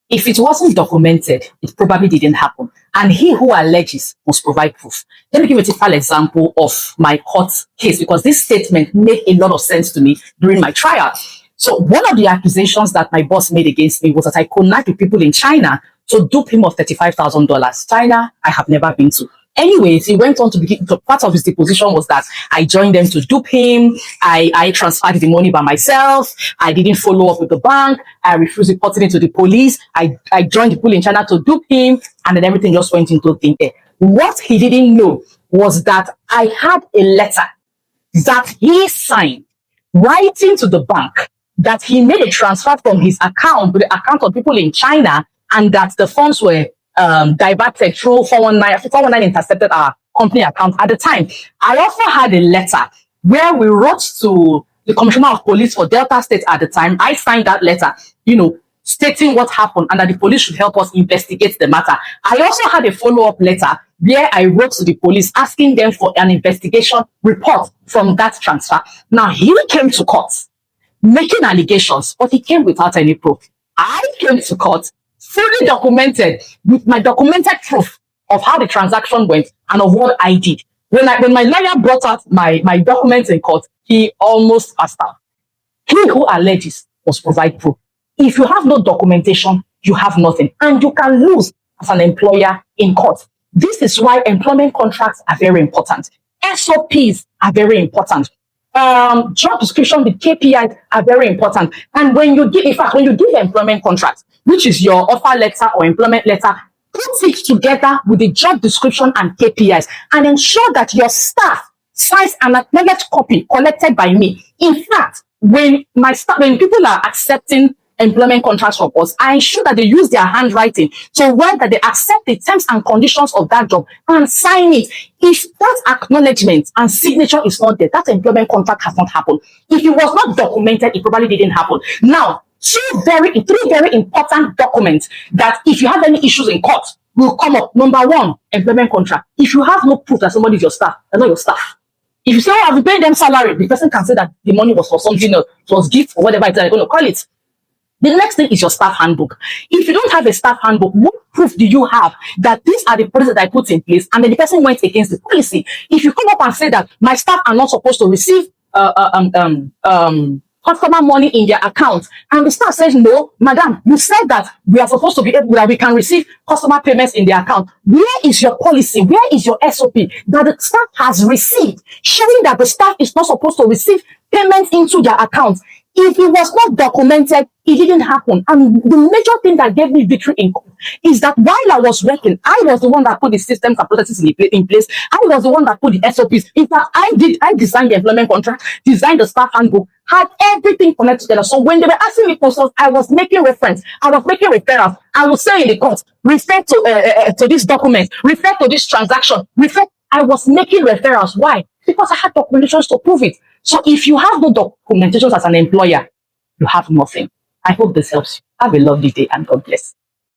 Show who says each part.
Speaker 1: If it wasn't documented, it probably didn't happen. And he who alleges must provide proof. Let me give a typical example of my court case, because this statement made a lot of sense to me during my trial. So one of the accusations that my boss made against me was that I connived with people in China to dupe him of $35,000. China, I have never been to. Anyways, he went on to begin, part of his deposition was that I joined them to dupe him. I transferred the money by myself. I didn't follow up with the bank. I refused reporting it to the police. I joined the people in China to dupe him, and then everything just went into thin air. What he didn't know was that I had a letter that he signed writing to the bank that he made a transfer from his account to the account of people in China, and that the funds were diverted through 419. 419 intercepted our company account at the time. I also had a letter where we wrote to the Commissioner of Police for Delta State at the time. I signed that letter, stating what happened and that the police should help us investigate the matter. I also had a follow-up letter where I wrote to the police asking them for an investigation report from that transfer. Now, he came to court making allegations, but he came without any proof. I came to court fully documented with my documented proof of how the transaction went and of what I did. When my lawyer brought out my documents in court, he almost passed out. He who alleges must provide proof. If you have no documentation, you have nothing, and you can lose as an employer in court. This is why employment contracts are very important. SOPs are very important. Job description, the KPIs are very important. And when you give employment contracts, which is your offer letter or employment letter, put it together with the job description and KPIs, and ensure that your staff signs an acknowledged copy collected by me. In fact, when people are accepting employment contracts from us, I ensure that they use their handwriting to write that they accept the terms and conditions of that job and sign it. If that acknowledgement and signature is not there, that employment contract has not happened. If it was not documented, it probably didn't happen. Now, three very important documents that if you have any issues in court will come up. Number one, employment contract. If you have no proof that somebody is your staff, they're not your staff. If you say, oh, I've been paying them salary, the person can say that the money was for something else, it was gift or whatever they're going to call it. The next thing is your staff handbook. If you don't have a staff handbook, what proof do you have that these are the policies that I put in place and then the person went against the policy? If you come up and say that my staff are not supposed to receive customer money in their account, and the staff says, no, madam, you said that we are supposed to be able, that we can receive customer payments in their account. Where is your policy? Where is your SOP that the staff has received, showing that the staff is not supposed to receive payments into their account? If it was not documented, it didn't happen. And the major thing that gave me victory in court is that while I was working, I was the one that put the systems and processes in place. I was the one that put the SOPs. In fact, I designed the employment contract, designed the staff handbook, had everything connected together. So when they were asking me questions, I was making reference. I was making referrals. I would say in the court, refer to this document, refer to this transaction, I was making referrals. Why? Because I had documentations to prove it. So if you have no documentations as an employer, you have nothing. I hope this helps you. Have a lovely day and God bless.